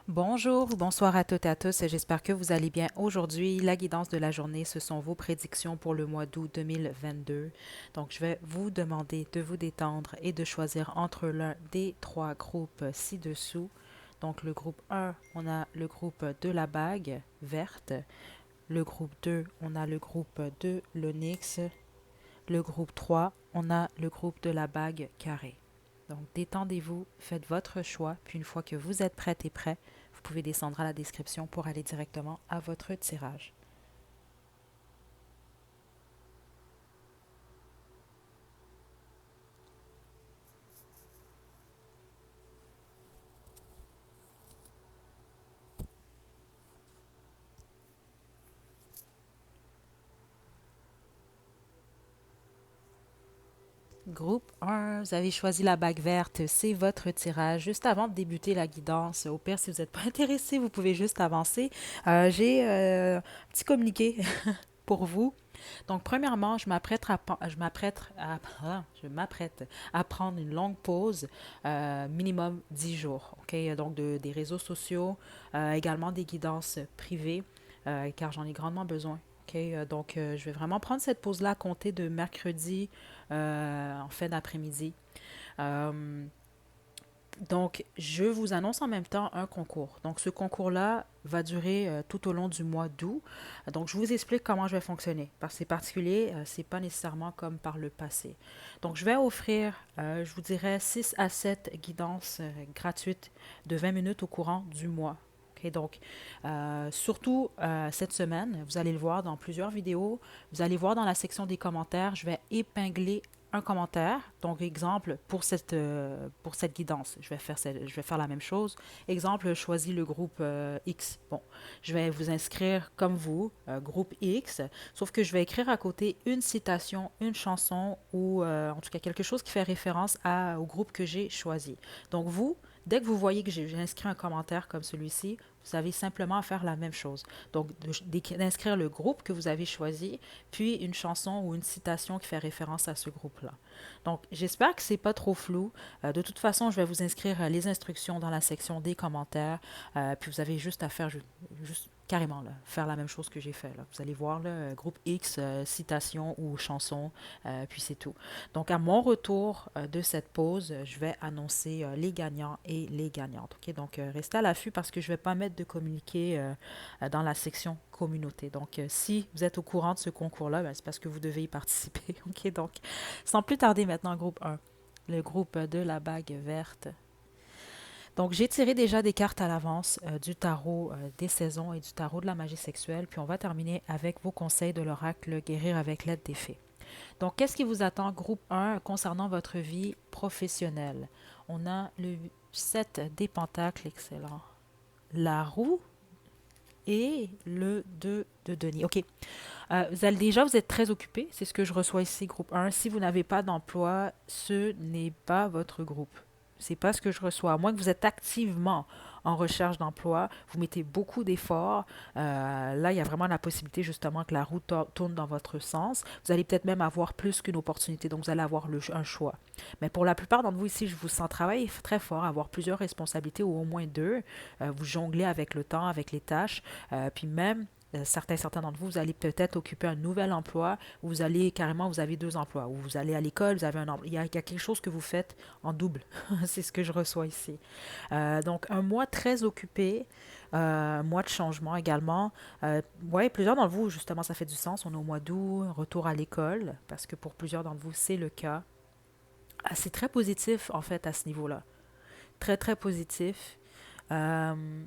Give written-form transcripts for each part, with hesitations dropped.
Bonjour ou bonsoir à toutes et à tous, j'espère que vous allez bien. Aujourd'hui, la guidance de la journée, ce sont vos prédictions pour le mois d'août 2022. Donc, je vais vous demander de vous détendre et de choisir entre l'un des trois groupes ci-dessous. Donc, le groupe 1, on a le groupe de la bague verte. Le groupe 2, on a le groupe de l'onyx. Le groupe 3, on a le groupe de la bague carrée. Donc, détendez-vous, faites votre choix, puis une fois que vous êtes prête et prêt, vous pouvez descendre à la description pour aller directement à votre tirage. Groupe 1, vous avez choisi la bague verte, c'est votre tirage. Juste avant de débuter la guidance, au pire, si vous n'êtes pas intéressé, vous pouvez juste avancer. J'ai un petit communiqué pour vous. Donc, premièrement, je m'apprête à prendre une longue pause, minimum 10 jours, ok? Donc, des réseaux sociaux, également des guidances privées, car j'en ai grandement besoin. Ok, donc, je vais vraiment prendre cette pause-là à compter de mercredi en fin d'après-midi. Euh, donc, je vous annonce en même temps un concours. Donc, ce concours-là va durer tout au long du mois d'août. Donc, je vous explique comment je vais fonctionner. Parce que c'est particulier, c'est pas nécessairement comme par le passé. Donc, je vais offrir, je vous dirais, 6 à 7 guidances gratuites de 20 minutes au courant du mois. Ok, donc, surtout cette semaine, vous allez le voir dans plusieurs vidéos. Vous allez voir dans la section des commentaires, je vais épingler un commentaire. Donc, exemple, pour cette guidance, je vais faire la même chose. Exemple, choisis le groupe X. Bon, je vais vous inscrire comme vous, groupe X, sauf que je vais écrire à côté une citation, une chanson ou en tout cas quelque chose qui fait référence au groupe que j'ai choisi. Donc, vous, dès que vous voyez que j'ai inscrit un commentaire comme celui-ci, vous avez simplement à faire la même chose. Donc, d'inscrire le groupe que vous avez choisi, puis une chanson ou une citation qui fait référence à ce groupe-là. Donc, j'espère que c'est pas trop flou. De toute façon, je vais vous inscrire les instructions dans la section des commentaires. Puis vous avez juste à faire juste carrément là, faire la même chose que j'ai fait là. Vous allez voir là, groupe X, citation ou chanson, puis c'est tout. Donc, à mon retour de cette pause, je vais annoncer les gagnants et les gagnantes. Ok, donc restez à l'affût parce que je ne vais pas mettre de communiqué dans la section communauté. Donc, si vous êtes au courant de ce concours-là, ben, c'est parce que vous devez y participer. Ok, donc, sans plus tarder maintenant, groupe 1, le groupe de la bague verte. Donc, j'ai tiré déjà des cartes à l'avance du tarot des saisons et du tarot de la magie sexuelle. Puis, on va terminer avec vos conseils de l'oracle Guérir avec l'aide des fées. Donc, qu'est-ce qui vous attend, groupe 1, concernant votre vie professionnelle? On a le 7 des pentacles, excellent. La roue et le 2 de denier. OK. Vous allez déjà, vous êtes très occupé. C'est ce que je reçois ici, groupe 1. Si vous n'avez pas d'emploi, ce n'est pas votre groupe. C'est pas ce que je reçois. À moins que vous êtes activement en recherche d'emploi, vous mettez beaucoup d'efforts. Là, il y a vraiment la possibilité justement que la roue tourne dans votre sens. Vous allez peut-être même avoir plus qu'une opportunité, donc vous allez avoir un choix. Mais pour la plupart d'entre vous ici, je vous sens travailler très fort, avoir plusieurs responsabilités ou au moins deux. Vous jonglez avec le temps, avec les tâches, puis même certains d'entre vous, vous allez peut-être occuper un nouvel emploi, ou vous allez carrément, vous avez deux emplois, ou vous allez à l'école, vous avez un emploi. Il y a quelque chose que vous faites en double. C'est ce que je reçois ici. Donc, un mois très occupé, mois de changement également. Ouais, plusieurs d'entre vous, justement, ça fait du sens. On est au mois d'août, retour à l'école, parce que pour plusieurs d'entre vous, c'est le cas. C'est très positif, en fait, à ce niveau-là. Très, très positif. Euh,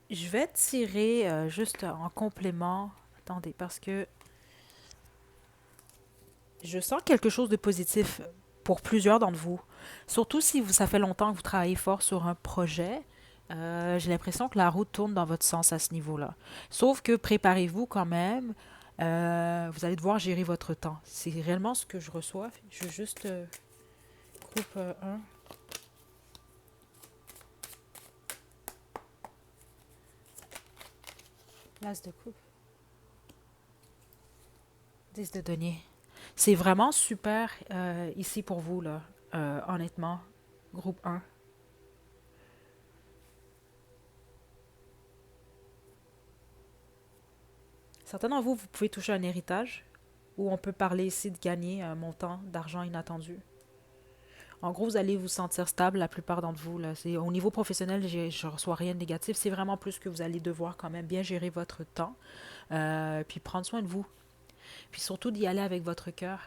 je vais tirer juste en complément. Attendez, parce que je sens quelque chose de positif pour plusieurs d'entre vous. Surtout si ça fait longtemps que vous travaillez fort sur un projet. J'ai l'impression que la route tourne dans votre sens à ce niveau-là. Sauf que préparez-vous quand même. Vous allez devoir gérer votre temps. C'est réellement ce que je reçois. Je veux juste groupe 1, place de coupe, 10 de denier. C'est vraiment super ici pour vous, là, honnêtement. groupe un. Certains d'entre vous, vous pouvez toucher un héritage, ou on peut parler ici de gagner un montant d'argent inattendu. En gros, vous allez vous sentir stable, la plupart d'entre vous. Là. Au niveau professionnel, je ne reçois rien de négatif. C'est vraiment plus que vous allez devoir quand même bien gérer votre temps, puis prendre soin de vous. Puis surtout d'y aller avec votre cœur.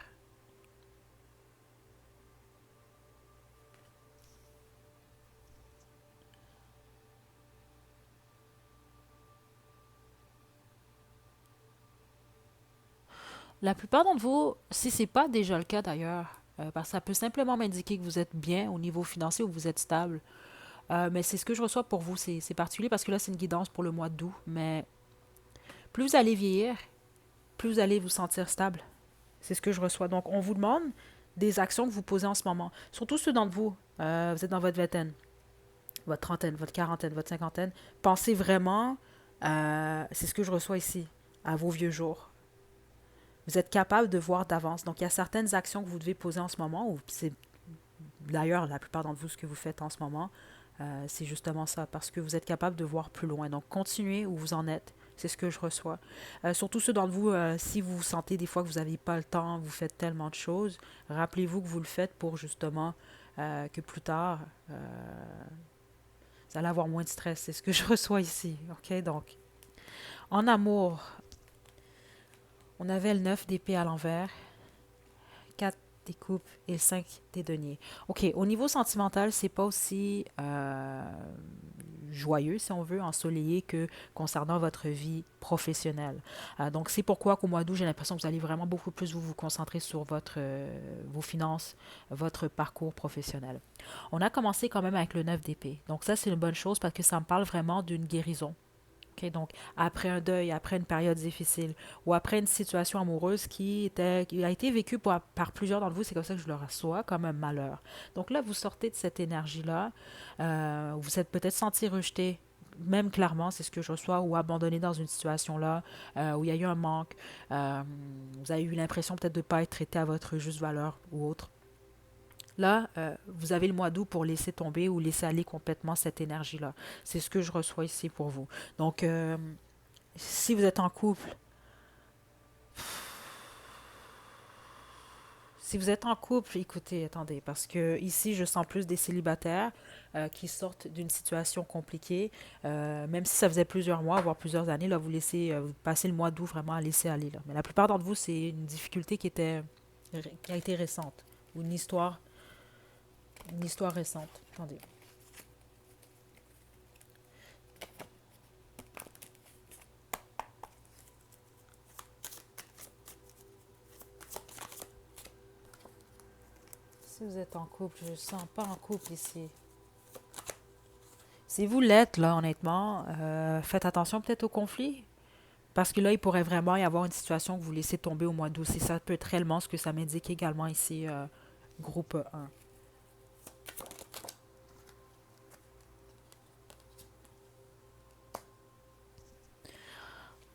La plupart d'entre vous, si ce n'est pas déjà le cas d'ailleurs, parce que ça peut simplement m'indiquer que vous êtes bien au niveau financier ou que vous êtes stable. Mais c'est ce que je reçois pour vous, c'est particulier parce que là, c'est une guidance pour le mois d'août. Mais plus vous allez vieillir, plus vous allez vous sentir stable. C'est ce que je reçois. Donc, on vous demande des actions que vous posez en ce moment. Surtout ceux d'entre vous, vous êtes dans votre vingtaine, votre trentaine, votre quarantaine, votre cinquantaine. Pensez vraiment, c'est ce que je reçois ici, à vos vieux jours. Vous êtes capable de voir d'avance. Donc, il y a certaines actions que vous devez poser en ce moment, ou c'est d'ailleurs la plupart d'entre vous ce que vous faites en ce moment, c'est justement ça, parce que vous êtes capable de voir plus loin. Donc, continuez où vous en êtes. C'est ce que je reçois. Surtout ceux d'entre vous, si vous vous sentez des fois que vous n'avez pas le temps, vous faites tellement de choses, rappelez-vous que vous le faites pour justement que plus tard, vous allez avoir moins de stress. C'est ce que je reçois ici. OK? Donc, en amour, on avait le 9 d'épée à l'envers, 4 des coupes et le 5 des deniers. OK, au niveau sentimental, c'est pas aussi joyeux, si on veut, ensoleillé que concernant votre vie professionnelle. Donc, c'est pourquoi qu'au mois d'août, j'ai l'impression que vous allez vraiment beaucoup plus vous concentrer sur vos finances, votre parcours professionnel. On a commencé quand même avec le 9 d'épée. Donc, ça, c'est une bonne chose parce que ça me parle vraiment d'une guérison. OK, donc, après un deuil, après une période difficile, ou après une situation amoureuse qui a été vécue par plusieurs d'entre vous, c'est comme ça que je le reçois, comme un malheur. Donc là, vous sortez de cette énergie-là, vous êtes peut-être senti rejeté, même clairement, c'est ce que je reçois, ou abandonné dans une situation-là, où il y a eu un manque, euh, vous avez eu l'impression peut-être de ne pas être traité à votre juste valeur ou autre. Là, vous avez le mois d'août pour laisser tomber ou laisser aller complètement cette énergie-là. C'est ce que je reçois ici pour vous. Donc, si vous êtes en couple, si vous êtes en couple, écoutez, attendez, parce que ici, je sens plus des célibataires qui sortent d'une situation compliquée, même si ça faisait plusieurs mois, voire plusieurs années, là, vous passez le mois d'août vraiment à laisser aller, là. Mais la plupart d'entre vous, c'est une difficulté qui a été récente, ou une histoire récente. Attendez. Si vous êtes en couple, je ne sens pas en couple ici. Si vous l'êtes, là, honnêtement, faites attention peut-être au conflit. Parce que là, il pourrait vraiment y avoir une situation que vous laissez tomber au mois d'août. Et ça peut être réellement ce que ça m'indique également ici, groupe un.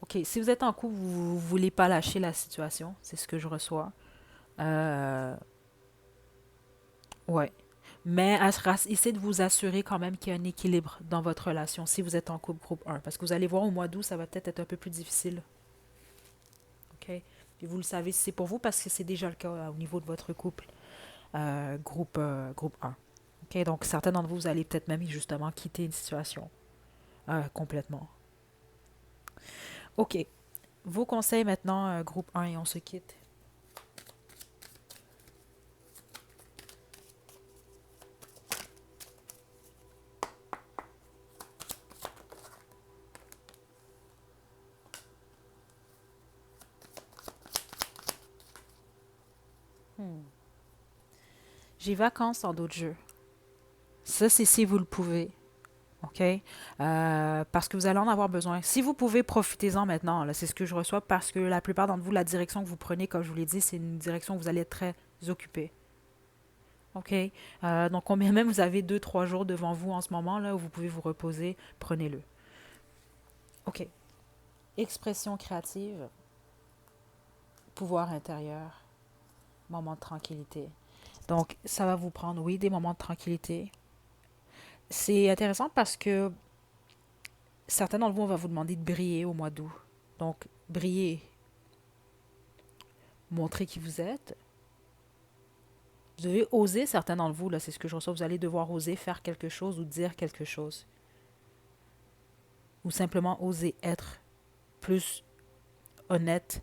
OK, si vous êtes en couple, vous ne voulez pas lâcher la situation. C'est ce que je reçois. Euh, ouais. Mais essayez de vous assurer quand même qu'il y a un équilibre dans votre relation si vous êtes en couple groupe un. Parce que vous allez voir au mois d'août, ça va peut-être être un peu plus difficile. OK? Puis vous le savez si c'est pour vous parce que c'est déjà le cas au niveau de votre couple groupe un. OK? Donc certains d'entre vous, vous allez peut-être même justement quitter une situation complètement. OK. Vos conseils maintenant, groupe un et on se quitte. Hmm. J'ai vacances en d'autres jeux. Ça, c'est si vous le pouvez. OK? Parce que vous allez en avoir besoin. Si vous pouvez, profitez-en maintenant. Là, c'est ce que je reçois parce que la plupart d'entre vous, la direction que vous prenez, comme je vous l'ai dit, c'est une direction où vous allez être très occupé. OK? Donc, combien même vous avez 2, 3 jours devant vous en ce moment, là, où vous pouvez vous reposer, prenez-le. OK. Expression créative, pouvoir intérieur, moment de tranquillité. Donc, ça va vous prendre, oui, des moments de tranquillité. C'est intéressant parce que certains d'entre vous, on va vous demander de briller au mois d'août. Donc, briller, montrer qui vous êtes. Vous devez oser, certains d'entre vous, là, c'est ce que je ressens, vous allez devoir oser faire quelque chose ou dire quelque chose. Ou simplement oser être plus honnête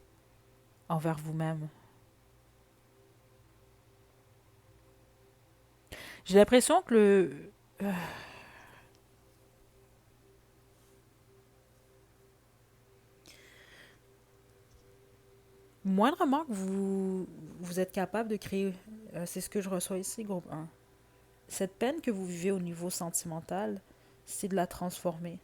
envers vous-même. J'ai l'impression que moindrement que vous êtes capable de créer, c'est ce que je reçois ici, groupe un. Cette peine que vous vivez au niveau sentimental, c'est de la transformer.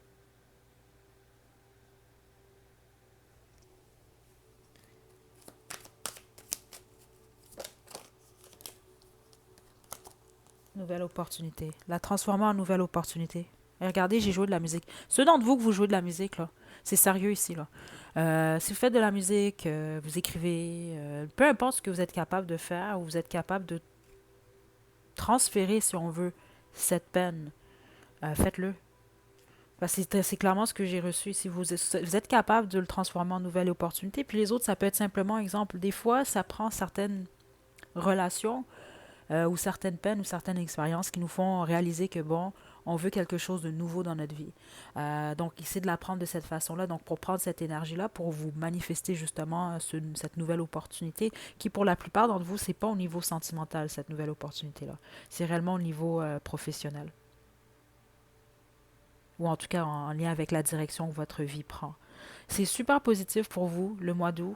Nouvelle opportunité. La transformer en nouvelle opportunité. Et regardez, j'ai joué de la musique. Ceux d'entre vous que vous jouez de la musique, là, c'est sérieux ici, là. Si vous faites de la musique, vous écrivez, peu importe ce que vous êtes capable de faire, ou vous êtes capable de transférer, si on veut, cette peine, faites-le. Parce que c'est clairement ce que j'ai reçu. Si vous êtes capable de le transformer en nouvelle opportunité, puis les autres, ça peut être simplement, exemple, des fois, ça prend certaines relations ou certaines peines ou certaines expériences qui nous font réaliser que, bon, on veut quelque chose de nouveau dans notre vie. Donc, essayez de l'apprendre de cette façon-là. Donc, pour prendre cette énergie-là, pour vous manifester justement cette nouvelle opportunité, qui pour la plupart d'entre vous, c'est pas au niveau sentimental, cette nouvelle opportunité-là. C'est réellement au niveau professionnel. Ou en tout cas en lien avec la direction que votre vie prend. C'est super positif pour vous, le mois d'août.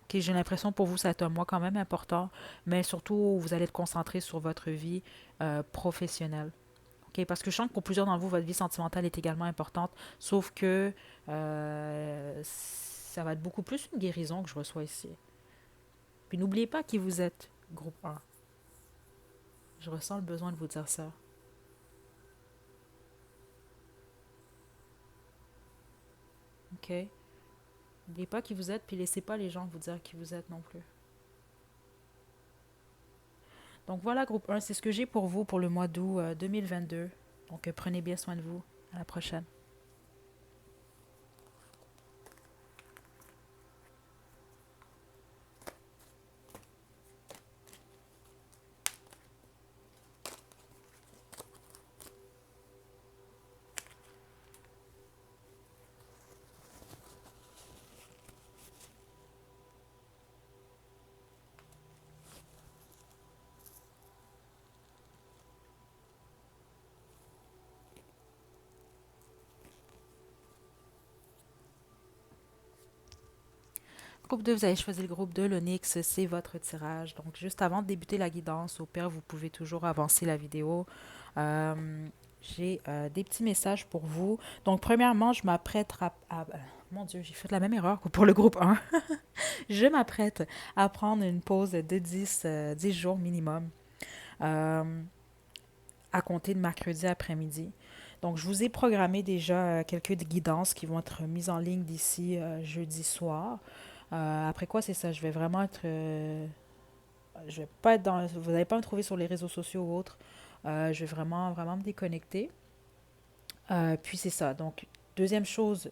Okay, j'ai l'impression pour vous, ça va être un mois quand même important, mais surtout, vous allez être concentré sur votre vie professionnelle. Okay? Parce que je sens que pour plusieurs d'entre vous, votre vie sentimentale est également importante, sauf que ça va être beaucoup plus une guérison que je reçois ici. Puis n'oubliez pas qui vous êtes, groupe un. Je ressens le besoin de vous dire ça. OK? N'oubliez pas qui vous êtes, puis laissez pas les gens vous dire qui vous êtes non plus. Donc voilà, groupe un, c'est ce que j'ai pour vous pour le mois d'août 2022. Donc prenez bien soin de vous. À la prochaine. Groupe 2, vous avez choisi le groupe 2. L'Onyx, c'est votre tirage. Donc juste avant de débuter la guidance, au pire, vous pouvez toujours avancer la vidéo. J'ai des petits messages pour vous. Donc premièrement, je m'apprête mon Dieu, j'ai fait la même erreur que pour le groupe 1. Je m'apprête à prendre une pause de 10 jours minimum à compter de mercredi après-midi. Donc, je vous ai programmé déjà quelques guidances qui vont être mises en ligne d'ici jeudi soir. Après quoi, c'est ça, je vais vraiment être... je vais pas être dans... Vous n'allez pas me trouver sur les réseaux sociaux ou autres. Je vais vraiment me déconnecter. Puis c'est ça. Donc, deuxième chose,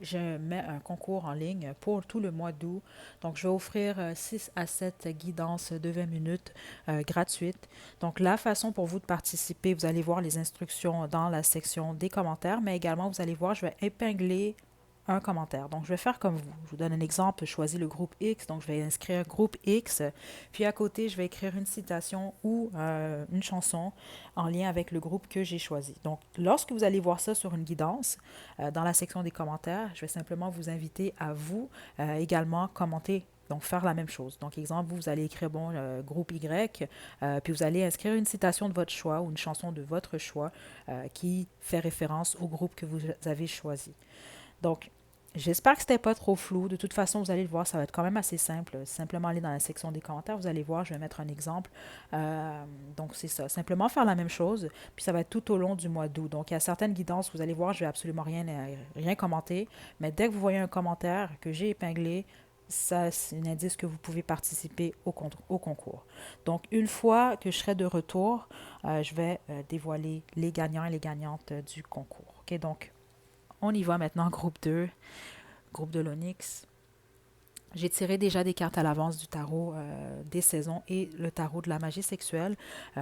je mets un concours en ligne pour tout le mois d'août. Donc, je vais offrir 6 à 7 guidances de 20 minutes gratuites. Donc, la façon pour vous de participer, vous allez voir les instructions dans la section des commentaires, mais également, vous allez voir, je vais épingler un commentaire. Donc, je vais faire comme vous. Je vous donne un exemple. Je choisis le groupe X. Donc, je vais inscrire groupe X. Puis, à côté, je vais écrire une citation ou une chanson en lien avec le groupe que j'ai choisi. Donc, lorsque vous allez voir ça sur une guidance, dans la section des commentaires, je vais simplement vous inviter à vous également commenter. Donc, faire la même chose. Donc, exemple, vous allez écrire, bon, groupe Y, puis vous allez inscrire une citation de votre choix ou une chanson de votre choix qui fait référence au groupe que vous avez choisi. Donc, j'espère que c'était pas trop flou. De toute façon, vous allez le voir, ça va être quand même assez simple. Simplement aller dans la section des commentaires, vous allez voir, je vais mettre un exemple. Donc, c'est ça. Simplement faire la même chose, puis ça va être tout au long du mois d'août. Donc, il y a certaines guidances, vous allez voir, je vais absolument rien commenter. Mais dès que vous voyez un commentaire que j'ai épinglé, Ça, c'est un indice que vous pouvez participer au concours. Donc, une fois que je serai de retour, je vais dévoiler les gagnants et les gagnantes du concours. OK, donc, on y va maintenant, groupe 2, groupe de l'Onyx. J'ai tiré déjà des cartes à l'avance du tarot des saisons et le tarot de la magie sexuelle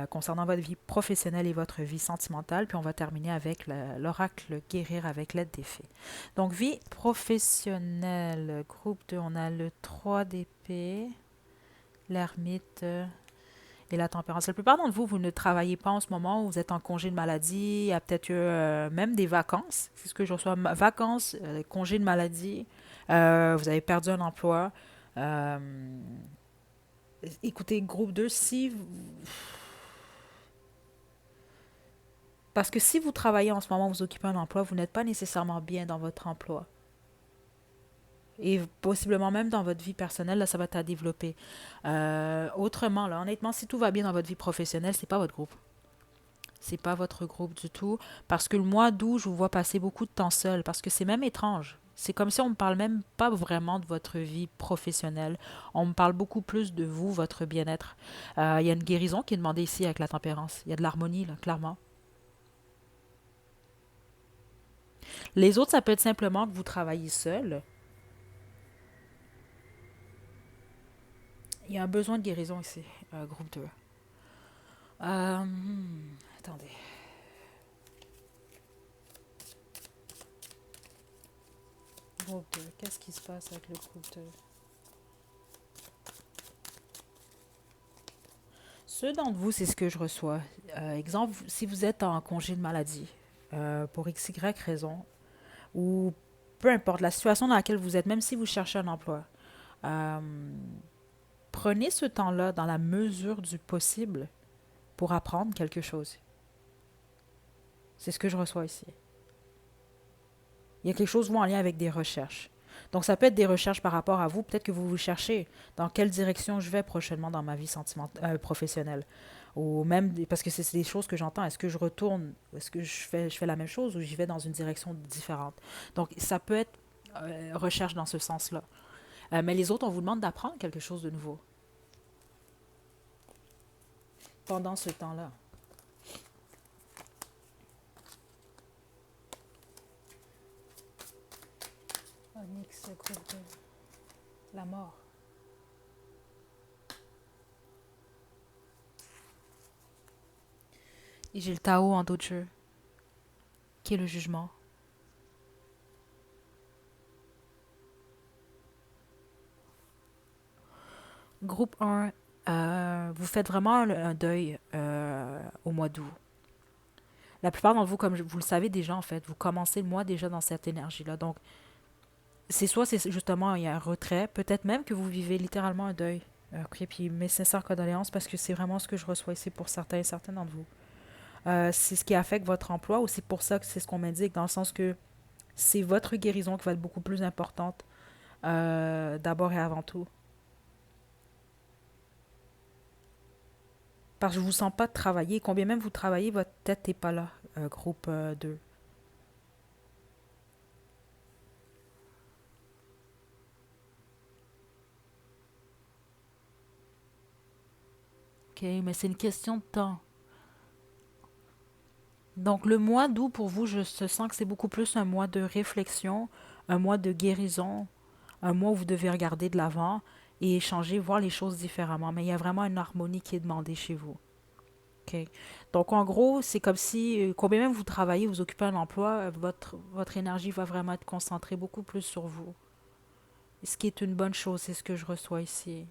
concernant votre vie professionnelle et votre vie sentimentale. Puis on va terminer avec l'oracle guérir avec l'aide des fées. Donc, vie professionnelle, groupe 2, on a le 3 d'épée, l'ermite et la tempérance. La plupart d'entre vous, vous ne travaillez pas en ce moment, vous êtes en congé de maladie, il y a peut-être eu même des vacances. C'est ce que je reçois, vacances, congé de maladie, vous avez perdu un emploi. Euh, Écoutez, groupe 2, parce que si vous travaillez en ce moment, vous occupez un emploi, vous n'êtes pas nécessairement bien dans votre emploi. Et possiblement même dans votre vie personnelle, là, ça va être développer. Autrement, là, honnêtement, si tout va bien dans votre vie professionnelle, c'est pas votre groupe. C'est pas votre groupe du tout. Parce que le mois d'août, je vous vois passer beaucoup de temps seul. Parce que c'est même étrange. C'est comme si on ne me parle même pas vraiment de votre vie professionnelle. On me parle beaucoup plus de vous, votre bien-être. Il y a une guérison qui est demandée ici avec la tempérance. Il y a de l'harmonie, là, clairement. Les autres, ça peut être simplement que vous travaillez seul. Il y a un besoin de guérison ici, groupe 2. Attendez. Groupe 2, qu'est-ce qui se passe avec le groupe 2? Ceux d'entre vous, c'est ce que je reçois. Exemple, si vous êtes en congé de maladie, pour x, y raison, ou peu importe la situation dans laquelle vous êtes, même si vous cherchez un emploi, euh, prenez ce temps-là dans la mesure du possible pour apprendre quelque chose. C'est ce que je reçois ici. Il y a quelque chose vous en lien avec des recherches. Donc ça peut être des recherches par rapport à vous. Peut-être que vous vous cherchez dans quelle direction je vais prochainement dans ma vie professionnelle. Ou même, parce que c'est des choses que j'entends. Est-ce que je retourne, est-ce que je fais la même chose ou j'y vais dans une direction différente? Donc ça peut être recherche dans ce sens-là. Mais les autres, on vous demande d'apprendre quelque chose de nouveau pendant ce temps-là. Onyx, groupe de la mort. Et j'ai le Tao en dos de jeu, qui est le jugement. Groupe 1, vous faites vraiment un deuil au mois d'août. La plupart d'entre vous, comme vous le savez déjà, en fait, vous commencez le mois déjà dans cette énergie-là. Donc, c'est soit c'est justement il y a un retrait, peut-être même que vous vivez littéralement un deuil. Ok, puis mes sincères condoléances parce que c'est vraiment ce que je reçois ici pour certains et certaines d'entre vous. C'est ce qui affecte votre emploi ou c'est pour ça que c'est ce qu'on m'indique, dans le sens que c'est votre guérison qui va être beaucoup plus importante d'abord et avant tout. Parce que je ne vous sens pas travailler. Combien même vous travaillez, votre tête n'est pas là, groupe 2. OK, mais c'est une question de temps. Donc, le mois d'août, pour vous, je sens que c'est beaucoup plus un mois de réflexion, un mois de guérison, un mois où vous devez regarder de l'avant et échanger, voir les choses différemment. Mais il y a vraiment une harmonie qui est demandée chez vous. OK. Donc, en gros, c'est comme si, combien même vous travaillez, vous occupez un emploi, votre énergie va vraiment être concentrée beaucoup plus sur vous. Ce qui est une bonne chose, c'est ce que je reçois ici.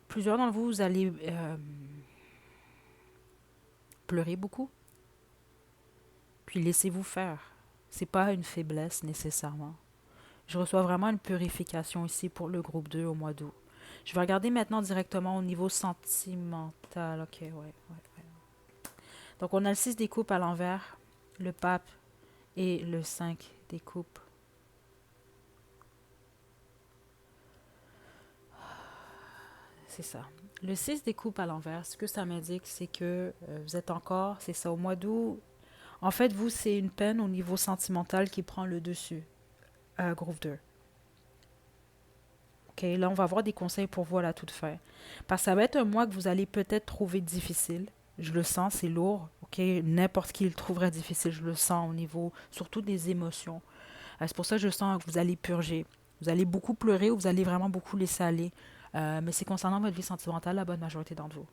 Plusieurs d'entre vous, vous allez pleurer beaucoup, puis laissez-vous faire. C'est pas une faiblesse nécessairement. Je reçois vraiment une purification ici pour le groupe 2 au mois d'août. Je vais regarder maintenant directement au niveau sentimental. Ok, ouais, ouais. Donc on a le 6 des coupes à l'envers, le pape et le 5 des coupes. C'est ça. Le 6 des coupes à l'envers, ce que ça m'indique, c'est que vous êtes encore, c'est ça, au mois d'août. En fait, vous, c'est une peine au niveau sentimental qui prend le dessus, groupe 2. OK, là, on va avoir des conseils pour vous à la toute fin. Parce que ça va être un mois que vous allez peut-être trouver difficile. Je le sens, c'est lourd. OK, n'importe qui le trouverait difficile, je le sens au niveau, surtout des émotions. C'est pour ça que je sens que vous allez purger. Vous allez beaucoup pleurer ou vous allez vraiment beaucoup laisser aller. Mais c'est concernant votre vie sentimentale, la bonne majorité d'entre vous.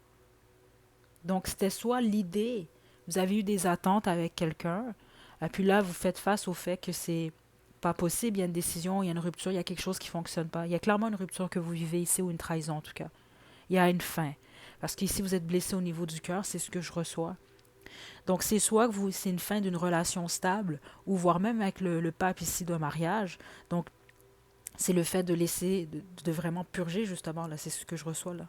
Donc, c'était soit l'idée, vous avez eu des attentes avec quelqu'un, et puis là, vous faites face au fait que c'est pas possible, il y a une décision, il y a une rupture, il y a quelque chose qui fonctionne pas. Il y a clairement une rupture que vous vivez ici, ou une trahison en tout cas. Il y a une fin. Parce qu'ici, vous êtes blessé au niveau du cœur, c'est ce que je reçois. Donc, c'est soit que vous, c'est une fin d'une relation stable, ou voire même avec le pape ici d'un mariage. Donc, c'est le fait de laisser, de vraiment purger, justement, là, c'est ce que je reçois, là.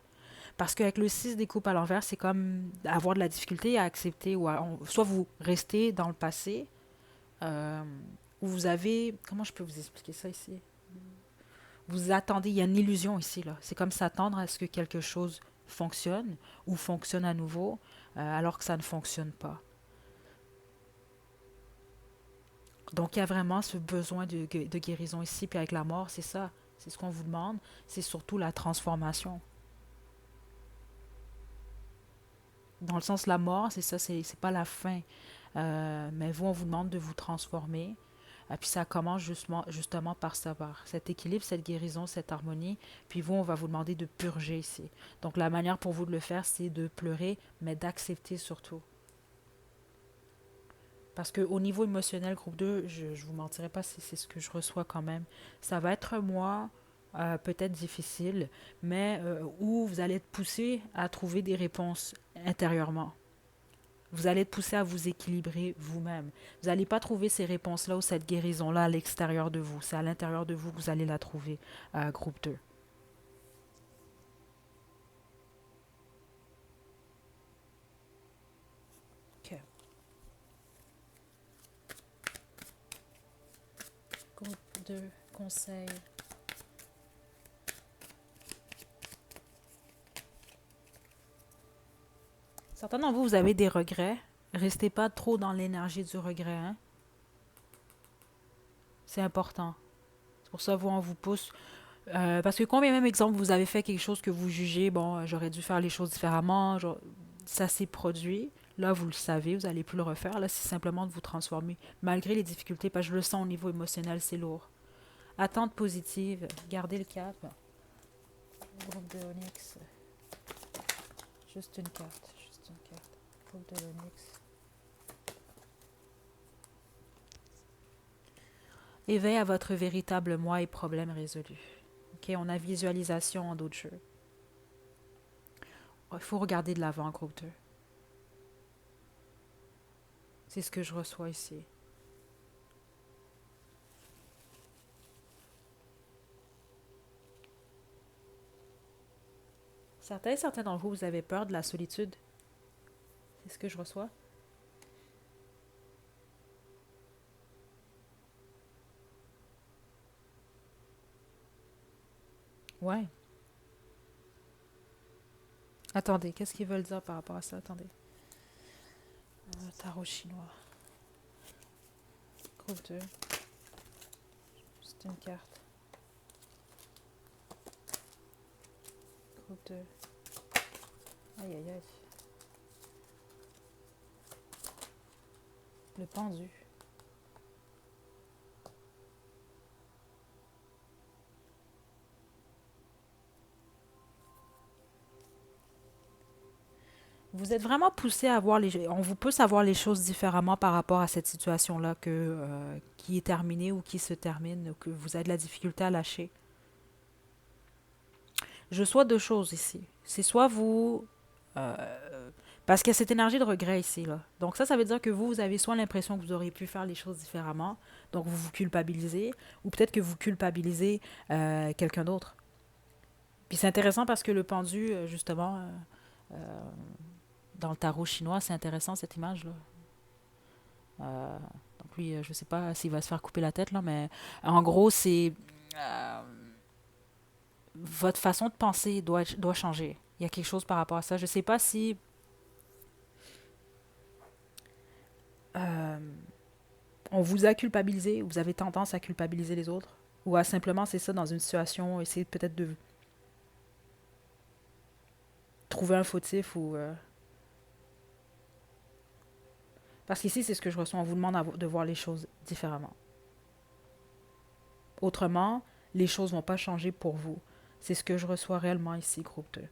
Parce qu'avec le 6 des coupes à l'envers, c'est comme avoir de la difficulté à accepter, soit vous restez dans le passé, euh, ou vous avez, comment je peux vous expliquer ça ici? Vous attendez, il y a une illusion ici, là. C'est comme s'attendre à ce que quelque chose fonctionne, ou fonctionne à nouveau, alors que ça ne fonctionne pas. Donc, il y a vraiment ce besoin de guérison ici, puis avec la mort, c'est ça. C'est ce qu'on vous demande, c'est surtout la transformation. Dans le sens, la mort, c'est ça, c'est pas la fin. Mais vous, on vous demande de vous transformer. Et puis ça commence justement par savoir cet équilibre, cette guérison, cette harmonie. Puis vous, on va vous demander de purger ici. Donc la manière pour vous de le faire, c'est de pleurer, mais d'accepter surtout. Parce qu'au niveau émotionnel, groupe 2, je ne vous mentirai pas, c'est ce que je reçois quand même. Ça va être moi, peut-être difficile, mais où vous allez être poussé à trouver des réponses intérieurement. Vous allez être poussé à vous équilibrer vous-même. Vous n'allez pas trouver ces réponses-là ou cette guérison-là à l'extérieur de vous. C'est à l'intérieur de vous que vous allez la trouver, groupe 2. OK. Groupe 2, conseil. Certains d'entre vous, vous avez des regrets. Restez pas trop dans l'énergie du regret. Hein? C'est important. C'est pour ça, vous, on vous pousse. Parce que combien même exemple, vous avez fait quelque chose que vous jugez, bon, j'aurais dû faire les choses différemment, ça s'est produit. Là, vous le savez, vous n'allez plus le refaire. Là, c'est simplement de vous transformer. Malgré les difficultés, parce que je le sens au niveau émotionnel, c'est lourd. Attente positive, gardez le cap. Groupe de Onyx, juste une carte, juste une carte. Groupe de l'Onyx. Éveil à votre véritable moi et problème résolu. OK, on a visualisation en d'autres jeux. Il faut regarder de l'avant, groupe 2. C'est ce que je reçois ici. Certains d'entre vous, vous avez peur de la solitude. C'est ce que je reçois. Ouais. Attendez, qu'est-ce qu'ils veulent dire par rapport à ça? Attendez. Tarot chinois. Groupe 2. C'est une carte. Groupe 2. Aïe, aïe, aïe. Le pendu. Vous êtes vraiment poussé à voir les... On vous pousse à voir les choses différemment par rapport à cette situation-là qui est terminée ou qui se termine, ou que vous avez de la difficulté à lâcher. Je sois deux choses ici. C'est soit vous... parce qu'il y a cette énergie de regret ici, là. Donc ça veut dire que vous avez soit l'impression que vous auriez pu faire les choses différemment, donc vous vous culpabilisez, ou peut-être que vous culpabilisez quelqu'un d'autre. Puis c'est intéressant parce que le pendu, justement, dans le tarot chinois, c'est intéressant cette image-là. Euh, donc lui, je ne sais pas s'il va se faire couper la tête, là, mais en gros, c'est... euh, votre façon de penser doit changer. Il y a quelque chose par rapport à ça. Je ne sais pas si On vous a culpabilisé, vous avez tendance à culpabiliser les autres, ou à simplement, c'est ça, dans une situation, essayer peut-être de trouver un fautif ou... Parce qu'ici, c'est ce que je reçois, on vous demande de voir les choses différemment. Autrement, les choses ne vont pas changer pour vous. C'est ce que je reçois réellement ici, groupe 2.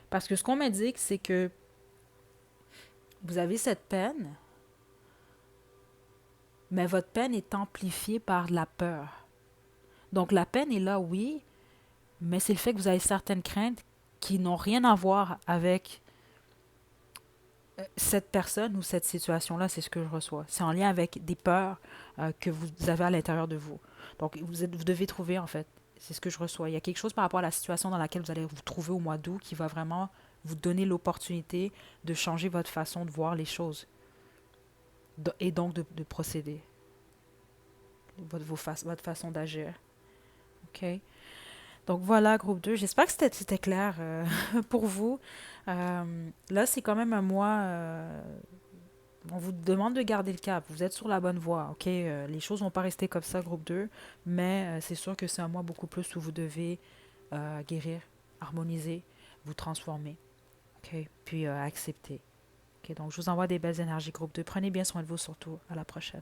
Parce que ce qu'on m'indique, c'est que vous avez cette peine, mais votre peine est amplifiée par la peur. Donc la peine est là, oui, mais c'est le fait que vous avez certaines craintes qui n'ont rien à voir avec cette personne ou cette situation-là, c'est ce que je reçois. C'est en lien avec des peurs que vous avez à l'intérieur de vous. Donc vous devez trouver, en fait, c'est ce que je reçois. Il y a quelque chose par rapport à la situation dans laquelle vous allez vous trouver au mois d'août qui va vraiment vous donner l'opportunité de changer votre façon de voir les choses et donc de procéder, votre façon d'agir. OK? Donc voilà, groupe 2. J'espère que c'était clair pour vous. Là, c'est quand même un mois. On vous demande de garder le cap. Vous êtes sur la bonne voie. OK? Les choses vont pas rester comme ça, groupe 2. Mais c'est sûr que c'est un mois beaucoup plus où vous devez guérir, harmoniser, vous transformer. OK? Puis accepter. OK? Donc, je vous envoie des belles énergies, groupe 2. Prenez bien soin de vous, surtout. À la prochaine.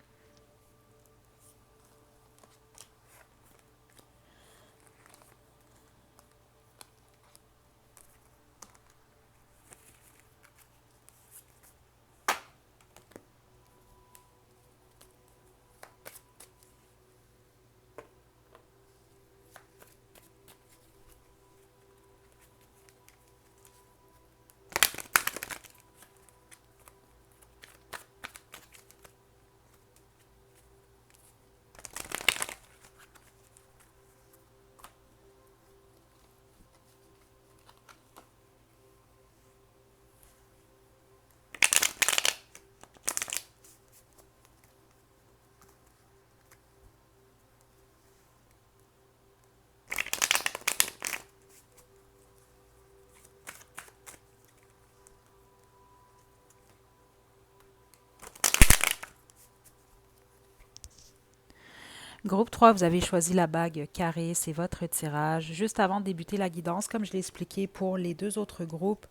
Groupe 3, vous avez choisi la bague carrée, c'est votre tirage. Juste avant de débuter la guidance, comme je l'ai expliqué pour les deux autres groupes,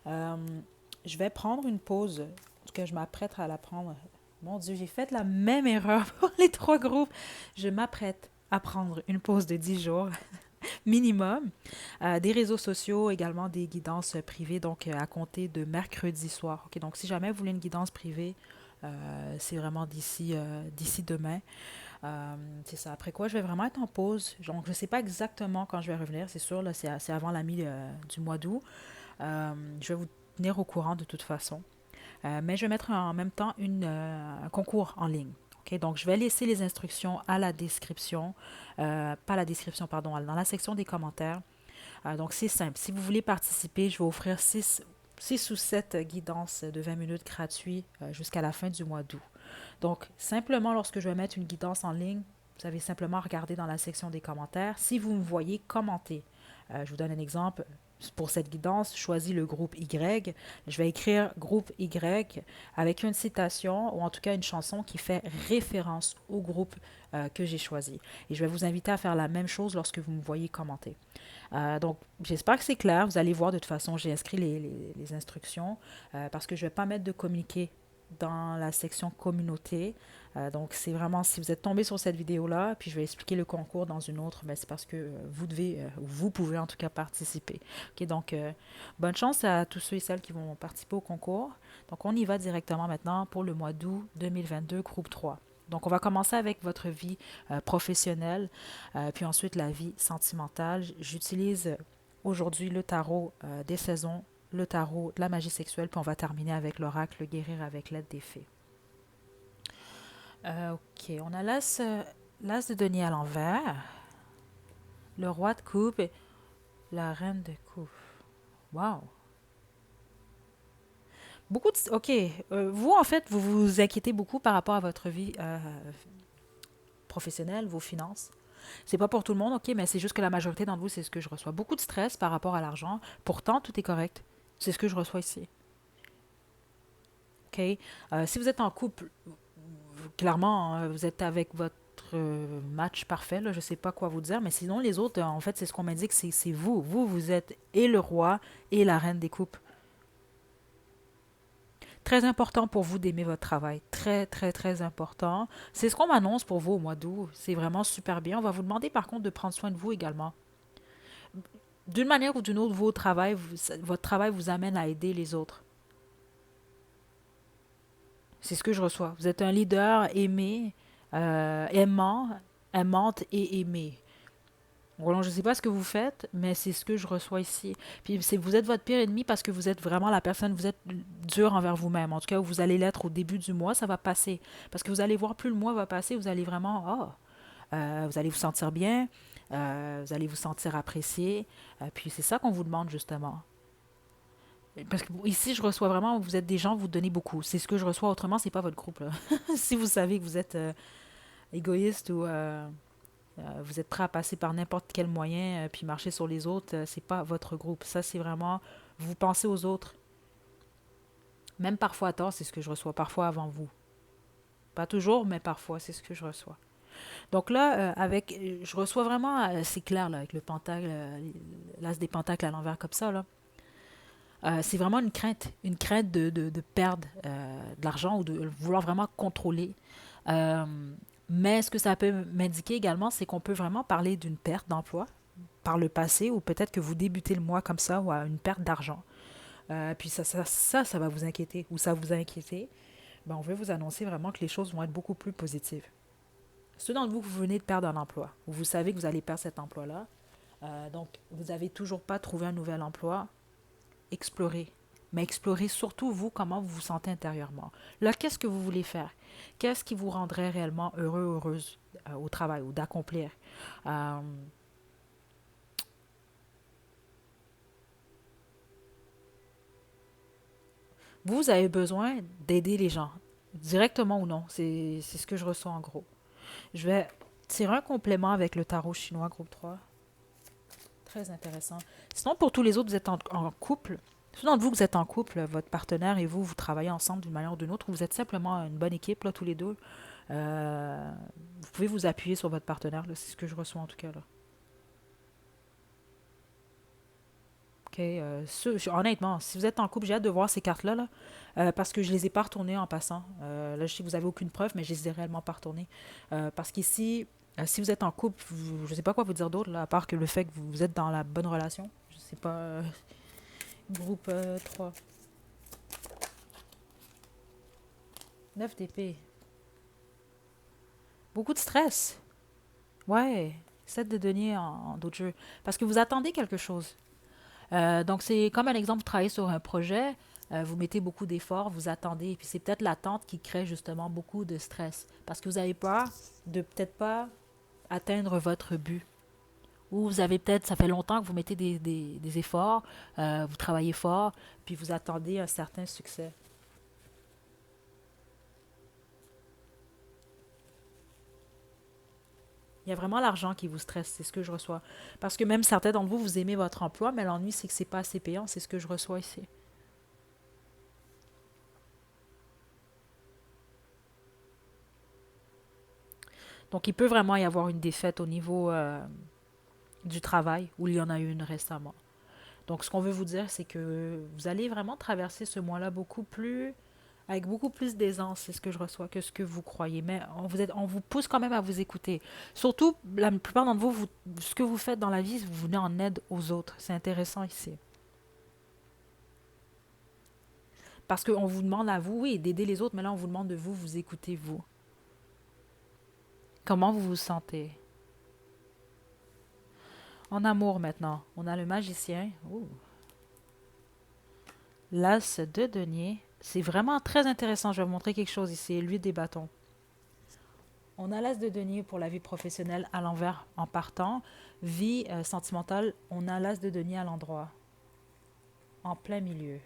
euh, je vais prendre une pause. En tout cas, je m'apprête à la prendre. Mon Dieu, j'ai fait la même erreur pour les trois groupes. Je m'apprête à prendre une pause de 10 jours minimum. Des réseaux sociaux, également des guidances privées, donc à compter de mercredi soir. Ok, donc si jamais vous voulez une guidance privée, c'est vraiment d'ici demain. C'est ça. Après quoi, je vais vraiment être en pause. Donc, je ne sais pas exactement quand je vais revenir. C'est sûr, là, c'est avant la mi du mois d'août. Je vais vous tenir au courant de toute façon. Mais je vais mettre en même temps un concours en ligne. Ok, donc, je vais laisser les instructions à la description. Pas la description, pardon, dans la section des commentaires. Donc, c'est simple. Si vous voulez participer, je vais offrir 6 ou 7 guidances de 20 minutes gratuits jusqu'à la fin du mois d'août. Donc, simplement, lorsque je vais mettre une guidance en ligne, vous avez simplement à regarder dans la section des commentaires. Si vous me voyez commenter, je vous donne un exemple. Pour cette guidance, choisis le groupe Y. Je vais écrire groupe Y avec une citation ou en tout cas une chanson qui fait référence au groupe que j'ai choisi. Et je vais vous inviter à faire la même chose lorsque vous me voyez commenter. Donc, j'espère que c'est clair. Vous allez voir, de toute façon, j'ai inscrit les instructions parce que je ne vais pas mettre de communiqué dans la section communauté. Donc, c'est vraiment, si vous êtes tombé sur cette vidéo-là, puis je vais expliquer le concours dans une autre, mais c'est parce que vous pouvez en tout cas participer. OK, donc, bonne chance à tous ceux et celles qui vont participer au concours. Donc, on y va directement maintenant pour le mois d'août 2022, groupe 3. Donc, on va commencer avec votre vie professionnelle, puis ensuite la vie sentimentale. J'utilise aujourd'hui le tarot des saisons, le tarot de la magie sexuelle, puis on va terminer avec l'oracle guérir avec l'aide des fées. Ok, on a l'as de denier à l'envers, le roi de coupe et la reine de coupe. Wow! Ok, vous, en fait, vous vous inquiétez beaucoup par rapport à votre vie professionnelle, vos finances. C'est pas pour tout le monde, ok, mais c'est juste que la majorité d'entre vous, c'est ce que je reçois. Beaucoup de stress par rapport à l'argent. Pourtant, tout est correct. C'est ce que je reçois ici. OK? Si vous êtes en couple, clairement, vous êtes avec votre match parfait, là, je ne sais pas quoi vous dire, mais sinon, les autres, en fait, c'est ce qu'on m'indique, c'est vous. Vous, vous êtes et le roi et la reine des coupes. Très important pour vous d'aimer votre travail. Très, très, très important. C'est ce qu'on m'annonce pour vous au mois d'août. C'est vraiment super bien. On va vous demander par contre de prendre soin de vous également. D'une manière ou d'une autre, votre travail vous amène à aider les autres. C'est ce que je reçois. Vous êtes un leader aimé, aimant, aimante et aimé. Bon, je ne sais pas ce que vous faites, mais c'est ce que je reçois ici. Puis vous êtes votre pire ennemi parce que vous êtes vraiment la personne, vous êtes dur envers vous-même. En tout cas, vous allez l'être au début du mois, ça va passer. Parce que vous allez voir, plus le mois va passer, vous allez vraiment, vous allez vous sentir bien, vous allez vous sentir apprécié. Puis c'est ça qu'on vous demande justement. Parce que ici, je reçois vraiment, vous êtes des gens, vous donnez beaucoup. C'est ce que je reçois, autrement, c'est pas votre groupe, là. Si vous savez que vous êtes égoïste ou vous êtes prêt à passer par n'importe quel moyen puis marcher sur les autres, c'est pas votre groupe. Ça, c'est vraiment, vous pensez aux autres. Même parfois à tort, c'est ce que je reçois, parfois avant vous. Pas toujours, mais parfois, c'est ce que je reçois. Donc là, je reçois vraiment, c'est clair, là, avec le pentacle, l'as des pentacles à l'envers comme ça, là. C'est vraiment une crainte de perdre de l'argent ou de vouloir vraiment contrôler. Euh, mais ce que ça peut m'indiquer également, c'est qu'on peut vraiment parler d'une perte d'emploi par le passé ou peut-être que vous débutez le mois comme ça ou à une perte d'argent. Puis ça va vous inquiéter ou ça vous a inquiété. Ben, on veut vous annoncer vraiment que les choses vont être beaucoup plus positives. Ceux d'entre vous que vous venez de perdre un emploi, ou vous savez que vous allez perdre cet emploi-là, donc vous n'avez toujours pas trouvé un nouvel emploi, explorez. Mais explorez surtout vous, comment vous vous sentez intérieurement. Là, qu'est-ce que vous voulez faire? Qu'est-ce qui vous rendrait réellement heureux, heureuse au travail ou d'accomplir? Euh, vous avez besoin d'aider les gens, directement ou non. C'est ce que je reçois en gros. Je vais tirer un complément avec le tarot chinois groupe 3. Très intéressant. Sinon, pour tous les autres, vous êtes en couple. Ceux d'entre vous, vous êtes en couple, votre partenaire et vous, vous travaillez ensemble d'une manière ou d'une autre, vous êtes simplement une bonne équipe, là, tous les deux. Vous pouvez vous appuyer sur votre partenaire, là, c'est ce que je reçois en tout cas. Là. OK, honnêtement, si vous êtes en couple, j'ai hâte de voir ces cartes-là, là, parce que je les ai pas retournées en passant. Là, je sais que vous avez aucune preuve, mais je les ai réellement pas retournées. Parce qu'ici, si vous êtes en couple, je ne sais pas quoi vous dire d'autre, là, à part que le fait que vous êtes dans la bonne relation. Je sais pas. Groupe 3. 9 d'épée. Beaucoup de stress. Ouais. 7 de denier en d'autres jeux. Parce que vous attendez quelque chose. Donc, c'est comme un exemple, vous travaillez sur un projet, vous mettez beaucoup d'efforts, vous attendez, et puis c'est peut-être l'attente qui crée justement beaucoup de stress. Parce que vous avez peur de peut-être pas atteindre votre but. Ou vous avez peut-être, ça fait longtemps que vous mettez des efforts, vous travaillez fort, puis vous attendez un certain succès. Il y a vraiment l'argent qui vous stresse, c'est ce que je reçois. Parce que même certains d'entre vous, vous aimez votre emploi, mais l'ennui, c'est que c'est pas assez payant, c'est ce que je reçois ici. Donc, il peut vraiment y avoir une défaite au niveau du travail, où il y en a eu une récemment. Donc, ce qu'on veut vous dire, c'est que vous allez vraiment traverser ce mois-là avec beaucoup plus d'aisance, c'est ce que je reçois, que ce que vous croyez. Mais on vous pousse quand même à vous écouter. Surtout, la plupart d'entre vous, ce que vous faites dans la vie, vous venez en aide aux autres. C'est intéressant ici. Parce qu'on vous demande à vous, oui, d'aider les autres, mais là, on vous demande de vous écouter, vous. Comment vous vous sentez? En amour maintenant, on a le magicien. Ouh. L'as de denier. C'est vraiment très intéressant. Je vais vous montrer quelque chose ici. Lui des bâtons. On a l'as de denier pour la vie professionnelle à l'envers en partant. Vie sentimentale, on a l'as de denier à l'endroit. En plein milieu.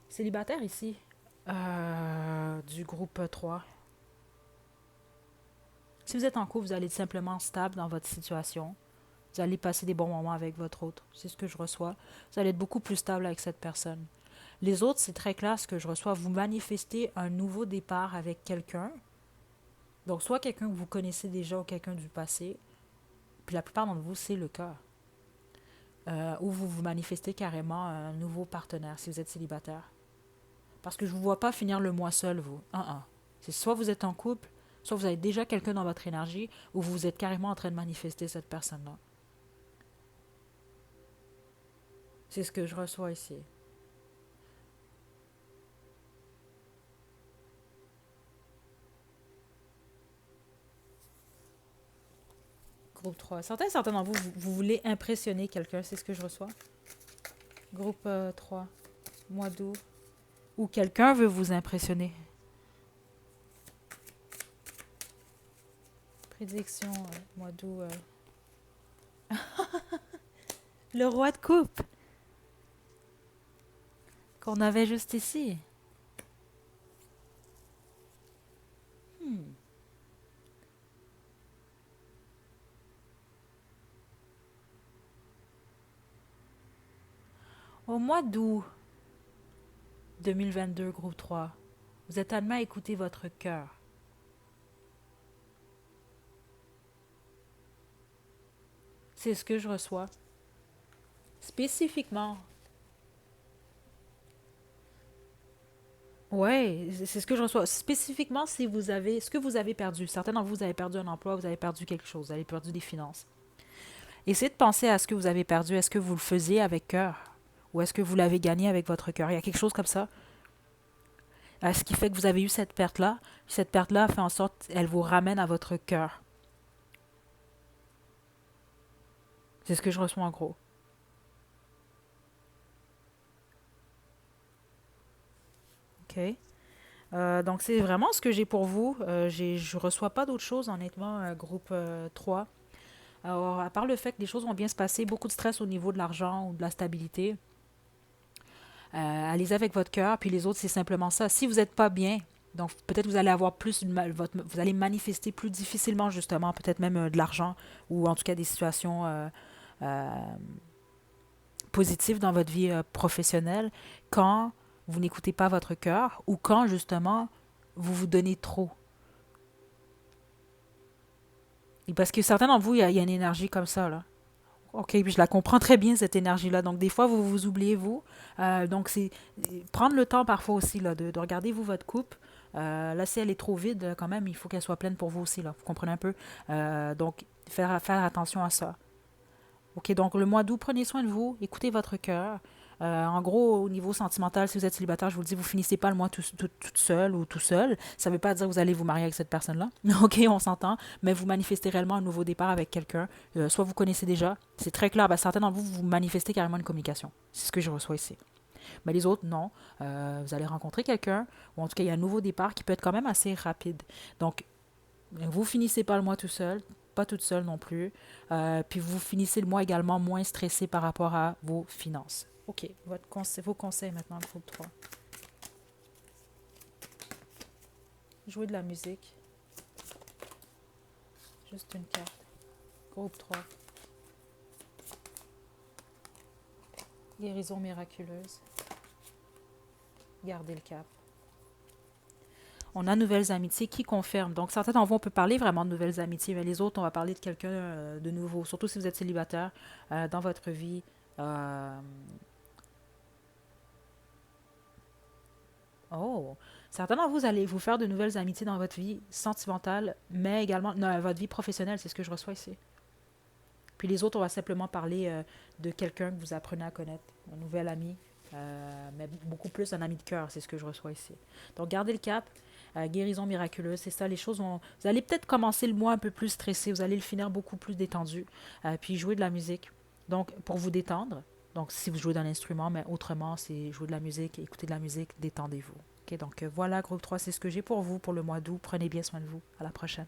Célibataire ici. Du groupe 3. Si vous êtes en couple, vous allez être simplement stable dans votre situation. Vous allez passer des bons moments avec votre autre. C'est ce que je reçois. Vous allez être beaucoup plus stable avec cette personne. Les autres, c'est très clair ce que je reçois. Vous manifestez un nouveau départ avec quelqu'un. Donc, soit quelqu'un que vous connaissez déjà ou quelqu'un du passé. Puis la plupart d'entre vous, c'est le cas. Ou vous vous manifestez carrément un nouveau partenaire si vous êtes célibataire. Parce que je ne vous vois pas finir le mois seul, vous. C'est soit vous êtes en couple, soit vous avez déjà quelqu'un dans votre énergie, ou vous êtes carrément en train de manifester cette personne-là. C'est ce que je reçois ici. Groupe 3. Certains d'entre vous, vous voulez impressionner quelqu'un, c'est ce que je reçois. Groupe 3. Mois d'août. Ou quelqu'un veut vous impressionner. Prédiction, mois d'août. Le roi de coupe. Qu'on avait juste ici. Au mois d'août 2022, groupe 3, vous êtes amené à écouter votre cœur. C'est ce que je reçois. Spécifiquement. Ouais, c'est ce que je reçois. Spécifiquement, si vous avez ce que vous avez perdu. Certains d'entre vous, vous avez perdu un emploi, vous avez perdu quelque chose, vous avez perdu des finances. Essayez de penser à ce que vous avez perdu. Est-ce que vous le faisiez avec cœur? Ou est-ce que vous l'avez gagné avec votre cœur? Il y a quelque chose comme ça. Ce qui fait que vous avez eu cette perte-là. Cette perte-là fait en sorte qu'elle vous ramène à votre cœur. C'est ce que je reçois en gros. OK. Donc, c'est vraiment ce que j'ai pour vous. Je ne reçois pas d'autre chose, honnêtement, groupe 3. Alors, à part le fait que les choses vont bien se passer, beaucoup de stress au niveau de l'argent ou de la stabilité, allez avec votre cœur, puis les autres, c'est simplement ça. Si vous n'êtes pas bien, donc peut-être vous allez avoir plus, vous allez manifester plus difficilement, justement, peut-être même de l'argent, ou en tout cas des situations euh, positives dans votre vie professionnelle, quand vous n'écoutez pas votre cœur, ou quand, justement, vous vous donnez trop. Et parce que certains d'entre vous, il y a une énergie comme ça, là. OK, puis je la comprends très bien, cette énergie-là. Donc, des fois, vous vous oubliez, vous. Donc, c'est prendre le temps parfois aussi là, de regarder, vous, votre coupe. Là, si elle est trop vide, quand même, il faut qu'elle soit pleine pour vous aussi. Là. Vous comprenez un peu? Donc, faire attention à ça. OK, donc le mois d'août, prenez soin de vous, écoutez votre cœur. En gros, au niveau sentimental, si vous êtes célibataire, je vous le dis, vous finissez pas le mois toute seul ou tout seul. Ça ne veut pas dire que vous allez vous marier avec cette personne-là. OK, on s'entend, mais vous manifestez réellement un nouveau départ avec quelqu'un. Soit vous connaissez déjà, c'est très clair, ben, certains d'entre vous, vous manifestez carrément une communication. C'est ce que je reçois ici. Mais les autres, non. Vous allez rencontrer quelqu'un, ou en tout cas, il y a un nouveau départ qui peut être quand même assez rapide. Donc, vous finissez pas le mois tout seul, pas toute seule non plus. Puis vous finissez le mois également moins stressé par rapport à vos finances. OK, vos conseils maintenant, le groupe 3. Jouer de la musique. Juste une carte. Groupe 3. Guérison miraculeuse. Gardez le cap. On a nouvelles amitiés qui confirment. Donc, certains d'entre vous, on peut parler vraiment de nouvelles amitiés, mais les autres, on va parler de quelqu'un de nouveau. Surtout si vous êtes célibataire dans votre vie. Oh, certains d'entre vous allez vous faire de nouvelles amitiés dans votre vie sentimentale, mais également dans votre vie professionnelle, c'est ce que je reçois ici. Puis les autres, on va simplement parler de quelqu'un que vous apprenez à connaître, un nouvel ami, mais beaucoup plus un ami de cœur, c'est ce que je reçois ici. Donc, gardez le cap, guérison miraculeuse, c'est ça, les choses vont... Vous allez peut-être commencer le mois un peu plus stressé, vous allez le finir beaucoup plus détendu, puis jouer de la musique. Donc, pour vous détendre, donc si vous jouez d'un instrument, mais autrement, c'est jouer de la musique, écouter de la musique, détendez-vous. OK, donc voilà, groupe 3, c'est ce que j'ai pour vous pour le mois d'août. Prenez bien soin de vous. À la prochaine.